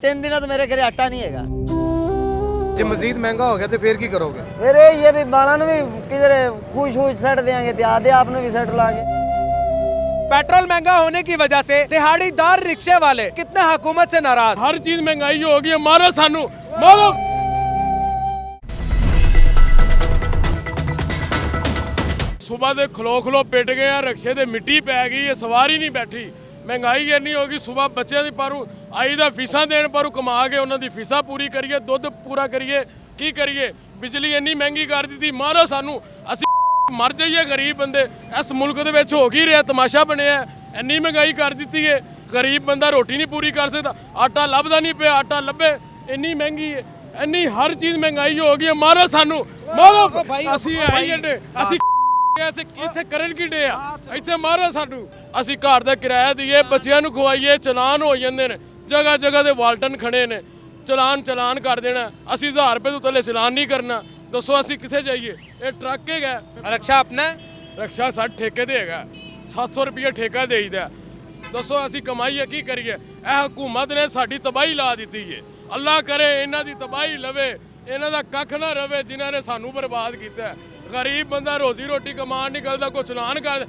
तीन दिन तो मेरे घरे आटा नहीं है। ਜੇ ਮਜ਼ੀਦ ਮਹਿੰਗਾ ਹੋ ਗਿਆ ਤੇ ਫਿਰ ਕੀ ਕਰੋਗੇ? फिर ये भी बाला भी किधर खूज सट देंगे आधे आप भी सट लागे। पेट्रोल महंगा होने की वजह से दिहाड़ीदार रिक्शे वाले कितने हुकूमत से नाराज। हर चीज महंगाई हो गई है, मारो सानू मारो। सुबह दे खलो पिट गए हैं, रिक्शे ते मिट्टी पै गई है, सवारी नहीं बैठी। महंगाई इन्नी हो गई, सुबह बच्चों की पर आई दा फीसा देन पर कमा के उन्होंने फीसा पूरी करिए, दुध पूरा करिए, की करिए। बिजली इन्नी महंगी कर दी थी, मारो सानू असी मर जाइए गरीब बंदे। इस मुल्क दे विच हो की रहा तमाशा बनया, इन्नी महंगाई कर दी है। गरीब बंदा रोटी नहीं पूरी कर सकता, आटा लभदा नहीं पे, आटा लभे इन्नी महंगी है, इन्नी हर चीज महंगाई हो गई है। मारो सानू मारो, असी असी इत्थे करन की डे आ, इत्थे मारो सानू। असी घर दा किराया दईए, बच्चियां नू खवाइए, चलान हो जांदे ने, जगह जगह ते वाल्टन खड़े ने, चलान कर देना। असी 1000 रुपए तो थल्ले चलान नहीं करना। दसो असी किथे जाइए? ये ट्रक है रक्षा अपना रक्षा साढ़े ठेके ते है, 700 रुपये ठेका देईदा। दसो असी कमाईए की करिए? यह हुकूमत ने साडी तबाही ला दी है। अल्लाह करे इन्हां दी तबाही लवे, इन्हां दा कख ना रवे जिन्हां ने सानू बर्बाद किया। गरीब बंदा रोजी रोटी कमान निकलता, कोई चलान कर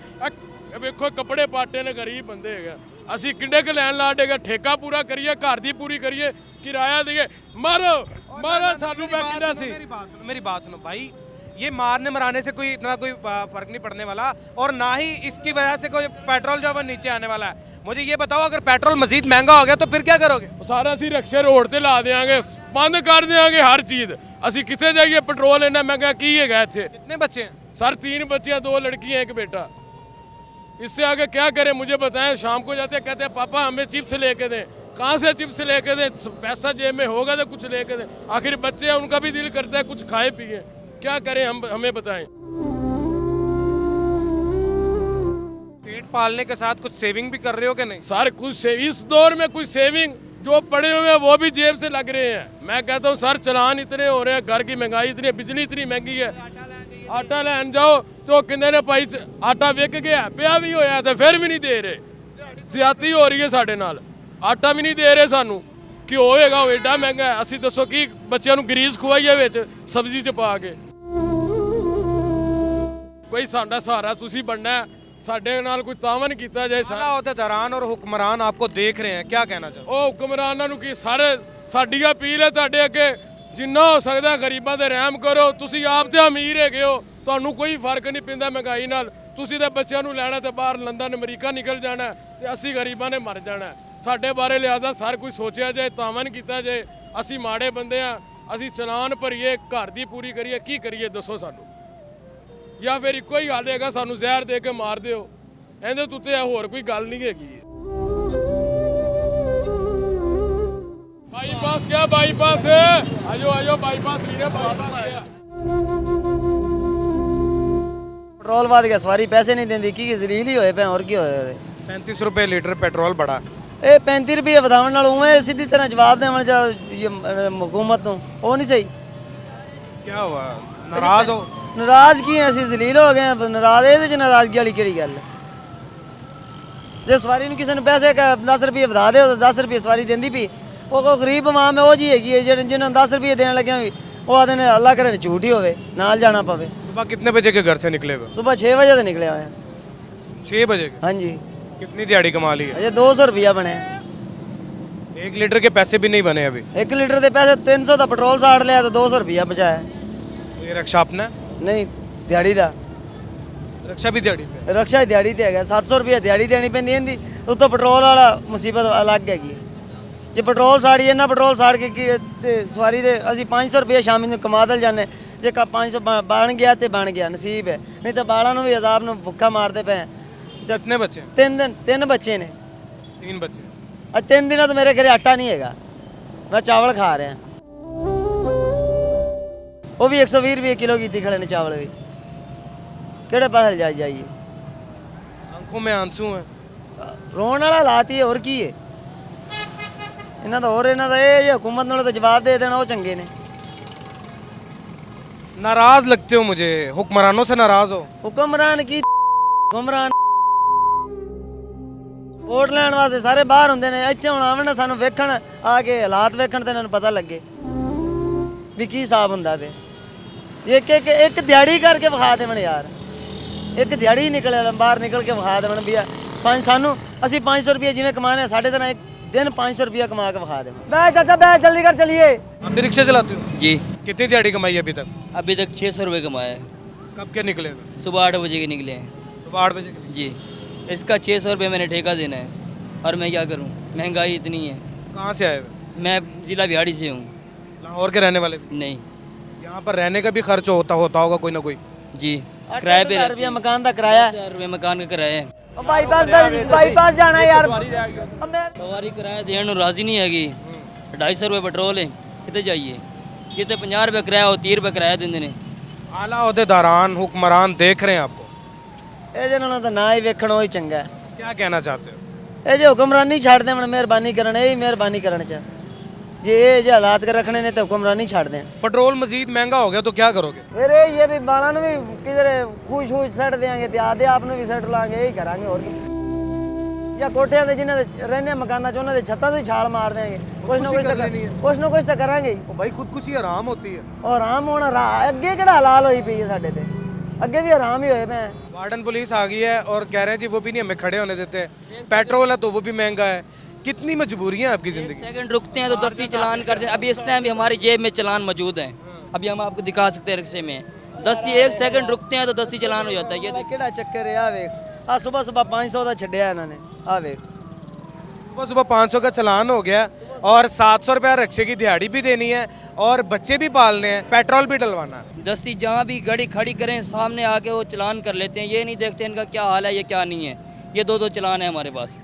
वेखो कपड़े पाटे ने, गरीब बंदे है। असी किंडे क लैन ला देगा, ठेका पूरा करिए, घर दी पूरी करिए, किराया दिए, मारो मारो सानू। मेरी बात सुनो भाई, ये मारने मराने से कोई इतना कोई फर्क नहीं पड़ने वाला, और ना ही इसकी वजह से कोई पेट्रोल जो है नीचे आने वाला है। मुझे ये बताओ, अगर पेट्रोल मजीद महंगा हो गया तो फिर क्या करोगे? सारा असी रिक्शे रोड ते ला देंगे, बंद कर देंगे हर चीज। असी किथे जाइए? पेट्रोल इन्ना महंगा की है इत्थे। कितने बच्चे हैं? सर 3 बच्चियां, 2 लड़कियां, 1 बेटा। इससे आगे क्या करें मुझे बताएं। शाम को जाते कहते हैं पापा हमें चिप्स लेके दें। कहाँ से चिप्स लेके दें? पैसा जेब में होगा तो कुछ लेके दें। आखिर बच्चे हैं, उनका भी दिल करता है कुछ खाए पिए, क्या करें हम, हमें बताएं। पेट पालने के साथ कुछ सेविंग भी कर रहे हो कि नहीं? सर कुछ इस दौर में कुछ सेविंग जो पड़े हुए हैं वो भी जेब से लग रहे हैं। मैं कहता हूँ सर चलान इतने हो रहे हैं, घर की महंगाई इतनी, बिजली इतनी महंगी है। आटा लैन जाओ तो कहते ने भाई आटा विक गया, पिया भी होया तो फिर भी नहीं दे रहे। ज्यादती हो रही है साडे नाल, आटा भी नहीं दे रहे सानू। घ्यो होएगा वो एडा महंगा है। असी दसो कि बच्चों को ग्रीस खुवाइए विच सब्जी च पा के? कोई साडा सहारा तुसी बनना है, साडे नाल कोई तावन कीता जाए। अहदेदारान और हुक्मरान आपको देख रहे हैं, क्या कहना चाहते? ਉਹ ਹੁਕਮਰਾਨਾਂ ਨੂੰ ਕੀ ਸਾਰੇ ਸਾਡੀ ਅਪੀਲ ਹੈ ਤੁਹਾਡੇ ਅੱਗੇ, ਜਿੰਨਾ ਹੋ ਸਕਦਾ ਗਰੀਬਾਂ ਤੇ ਰਹਿਮ ਕਰੋ। ਤੁਸੀਂ ਆਪ ਤੇ ਅਮੀਰ ਹੈਗੇ ਹੋ, ਤੁਹਾਨੂੰ ਕੋਈ ਫਰਕ ਨਹੀਂ ਪੈਂਦਾ ਮਹਿੰਗਾਈ ਨਾਲ। ਤੁਸੀਂ ਤੇ ਬੱਚਿਆਂ ਨੂੰ ਲੈਣਾ ਤੇ ਬਾਹਰ ਲੰਡਨ ਅਮਰੀਕਾ ਨਿਕਲ ਜਾਣਾ ਤੇ ਅਸੀਂ ਗਰੀਬਾਂ ਨੇ ਮਰ ਜਾਣਾ। ਸਾਡੇ ਬਾਰੇ ਲਿਆਦਾ ਸਰ ਕੋਈ ਸੋਚਿਆ ਜਾਏ, ਤਾਵਨ ਕੀਤਾ ਜਾਏ। ਅਸੀਂ ਮਾੜੇ ਬੰਦੇ ਆ, ਅਸੀਂ ਚਲਾਨ ਭਰੀਏ, ਘਰ ਦੀ ਪੂਰੀ ਕਰੀਏ, ਕੀ ਕਰੀਏ ਦੱਸੋ ਸਾਨੂੰ? ਜਾਂ ਫਿਰ ਇੱਕੋ ਹੀ ਗੱਲ ਹੈਗਾ, ਸਾਨੂੰ ਜ਼ਹਿਰ ਦੇ ਕੇ ਮਾਰ ਦਿਓ। ਇਹਦੇ ਤੋਂ ਉੱਤੇ ਹੋਰ ਕੋਈ ਗੱਲ ਨਹੀਂ ਹੈਗੀ। बाईपास क्या बाईपास है? आजो आजो बाईपास लीजिए, बाईपास क्या? पेट्रोल बाद गया, सवारी पैसे नहीं देंदी की जलील ही होए पे और की होए। 35 रुपए लीटर पेट्रोल बढ़ा। ਇਹ 35 ਰੁਪਏ ਵਧਾਉਣ ਨਾਲ ਉਵੇਂ ਸਿੱਧੀ ਤਰ੍ਹਾਂ ਜਵਾਬ ਦੇਵਣ ਜਾ ਹਕੂਮਤ ਨੂੰ, ਉਹ ਨਹੀਂ ਸਹੀ। क्या हुआ, नाराज हो? ਨਾਰਾਜ਼ ਕੀ ਐ? ਅਸੀਂ ਜ਼ਲੀਲ ਹੋ ਗਏ ਹਾਂ ਨਾਰਾਜ਼। ਇਹਦੇ ਚ ਨਾਰਾਜ਼ਗੀ ਵਾਲੀ ਕਿਹੜੀ ਗੱਲ ਹੈ? ਜੇ ਸਵਾਰੀ ਨੂੰ ਕਿਸੇ ਨੂੰ ਪੈਸੇ 10 ਰੁਪਏ ਵਧਾ ਦਿਓ ਤਾਂ 10 ਰੁਪਏ ਸਵਾਰੀ ਦਿੰਦੀ ਪਈ। ਉਹ ਕੋ ਗਰੀਬ ਆਵਾਮ ਹੈ ਉਹ ਜੀ ਹੈਗੀ ਹੈ ਜਿਹਨਾਂ ਨੂੰ 10 ਰੁਪਏ ਦੇਣ ਲੱਗਿਆ ਵੀ ਉਹ ਆਦੇ ਨੇ ਅੱਲਾ ਕਰੇ ਝੂਠ ਹੀ ਹੋਵੇ, ਨਾਲ ਜਾਣਾ ਪਵੇ। सुबह कितने बजे के घर से निकले हुए? सुबह 6 बजे तो निकले हुए हैं। 6 बजे के? हाँ जी। कितनी दिहाड़ी कमा ली है? अजय 200 रुपया बने। 1 लीटर के पैसे भी नहीं बने अभी। 1 लीटर के पैसे 300 का पेट्रोल साड़ लिया तो 200 रुपया बचा है। ये रक्षा अपना नहीं दिहाड़ी का रक्षा भी दिहाड़ी पे? रक्षा दिहाड़ी तो है 700 रुपया दिहाड़ी देनी पैंदी इनकी, उत्तों पेट्रोल वाला मुसीबत अलग हैगी। जे पेट्रोल साड़िए ना, पेट्रोल साड़ के सवारी दे असी 500 रुपया शामी ਨੂੰ कमा दल जाने। जे 500 बन गया तो बन गया, नसीब है, नहीं तो बालों भी अजाब में भुखा मारते पे। कितने बच्चे? 3 बच्चे ने। 3 बच्चे? 3 दिन तो मेरे घरे आटा नहीं है, मैं चावल खा रहा। वो भी 120 रुपये किलो की खड़े ने चावल भी, केड़े पास जाइए? आंखों में आंसू हैं, रोन वाला हालात ही है, और की है इन्हों का? और इन्हों का ये हुकूमत नाल तो जवाब दे देना वो चंगे ने। नाराज लगते हो मुझे, हुक्मरानों से नाराज हो? हुक्मरान की हुक्मरान ਵੋਟ ਲੈਣ ਵਾਸਤੇ ਸਾਰੇ ਬਾਹਰ ਹੁੰਦੇ ਨੇ, ਇੱਥੇ ਹੁਣ ਆਵਣ ਸਾਨੂੰ ਵੇਖਣ, ਆ ਕੇ ਹਾਲਾਤ ਵੇਖਣ ਤੇ ਇਹਨਾਂ ਨੂੰ ਪਤਾ ਲੱਗੇ ਵੀ ਕੀ ਹਿਸਾਬ ਹੁੰਦਾ ਵੇ। ਇੱਕ ਦਿਹਾੜੀ ਕਰਕੇ ਵਿਖਾ ਦੇਵਣ ਯਾਰ, ਇੱਕ ਦਿਹਾੜੀ ਨਿਕਲੇ ਬਾਹਰ ਨਿਕਲ ਕੇ ਵਿਖਾ ਦੇਵਣ ਵੀ ਅਸੀਂ 500 रुपये ਜਿਵੇਂ ਕਮਾने ਸਾਡੇ ਤਰ੍ਹਾਂ ਇੱਕ दिन 500 रुपया कमा के विखा देवण। बैठ चाचा बैठ, जल्दी कर चलिए। आप भी रिक्शा चलाते हो? जी। कितनी दिहाड़ी कमाई अभी तक? अभी तक 600 रुपये कमाया है। कब के निकले? सुबह 8 बजे के निकले हैं। सुबह 8 बजे के लिए? जी। इसका 600 रुपये मैंने ठेका देना है और मैं क्या करूं, महंगाई इतनी है। कहाँ से आए हुए? मैं ज़िला बिहाड़ी से हूँ। लाहौर के रहने वाले? नहीं। यहाँ पर रहने का भी खर्च होता होगा कोई ना कोई? जी। किराए पे 8,000 रुपया मकान का किराया। 8,000 रुपये मकान का किराया है। बाईपास जाना है यार। सवारी किराया देने ਨੂੰ राजी नहीं हैगी। 250 रुपये पेट्रोल है, कितने जाइए, कितने 50 रुपये किराया हो, 30 रुपये किराया देंगे ने। आला अहदेदारान हुक्मरान देख रहे हैं आपको, ਇਹਦੇ ਨਾਲੋਂ ਤਾਂ ਨਾ ਹੀ ਵੇਖਣ ਉਹ ਹੀ ਚੰਗਾ ਹੈ। क्या कहना चाहते हो? ਇਹ ਜੇ ਹੁਕਮਰਾਨੀ ਛੱਡ ਦੇਣ, ਮਿਹਰਬਾਨੀ ਕਰਨ, ਇਹ ਹੀ ਮਿਹਰਬਾਨੀ ਕਰਨ ਚ ਜੇ ਇਹ ਜੇ ਹਾਲਾਤ ਕਰ ਰੱਖਣੇ ਨੇ ਤਾਂ ਹੁਕਮਰਾਨੀ ਛੱਡ ਦੇਣ। पेट्रोल मजीद महंगा हो गया तो क्या करोगे? ਫਿਰ ਇਹ ਵੀ ਬਾਲਾਂ ਨੂੰ ਵੀ ਕਿਧਰੇ ਖੂਸ਼ ਸੱਟ ਦੇਾਂਗੇ ਤੇ ਆਦੇ ਆਪ ਨੂੰ ਵੀ ਸੱਟ ਲਾਂਗੇ, ਇਹੀ ਕਰਾਂਗੇ ਹੋਰ ਕੀ। ਜਾਂ ਕੋਠਿਆਂ ਦੇ ਜਿਨ੍ਹਾਂ ਦੇ ਰਹਿੰਦੇ ਮਕਾਨਾਂ 'ਚ ਉਹਨਾਂ ਦੇ ਛੱਤਾਂ ਤੋਂ ਹੀ ਛਾਲ ਮਾਰ ਦੇਾਂਗੇ, ਕੁਛ ਨਾ ਕੁਛ ਤਾਂ ਕਰਾਂਗੇ ਹੀ। भाई खुदकुशी आराम होती है। ਔਰ ਆਰਾਮ ਹੋਣਾ ਅੱਗੇ ਕਿਹੜਾ ਹਲਾਲ ਹੋਈ ਪਈ ਹੈ ਸਾਡੇ ਤੇ, ਅੱਗੇ ਵੀ ਆਰਾਮ ਹੀ ਹੋਏ ਪਏ। वार्डन पुलिस आ गई है और कह रहे हैं जी वो भी नहीं हमें खड़े होने देते, पेट्रोल है तो वो भी महंगा है। कितनी मजबूरियां आपकी जिंदगी? सेकंड रुकते हैं तो दस्ती चलान कर दें। अभी इस टाइम भी हमारी जेब में चलान मौजूद है, अभी हम आपको दिखा सकते हैं रिक्शे में। दस्ती 1 सेकंड रुकते हैं तो दस्ती चलान हो जाता है। ये देखिए ਕਿਹੜਾ ਚੱਕਰ ਹੈ, ਆ ਵੇਖ ਆ ਸਵੇਰ 500 ਦਾ ਛੱਡਿਆ ਇਹਨਾਂ ਨੇ, ਆ ਵੇਖ सुबह सुबह 500 का चलान हो गया और 700 रुपया रिक्शे की दिहाड़ी भी देनी है और बच्चे भी पालने हैं, पेट्रोल भी डलवाना है। दस्ती जहाँ भी गाड़ी खड़ी करें सामने आके वो चलान कर लेते हैं, ये नहीं देखते इनका क्या हाल है, ये क्या नहीं है। ये 2-2 चलान है हमारे पास।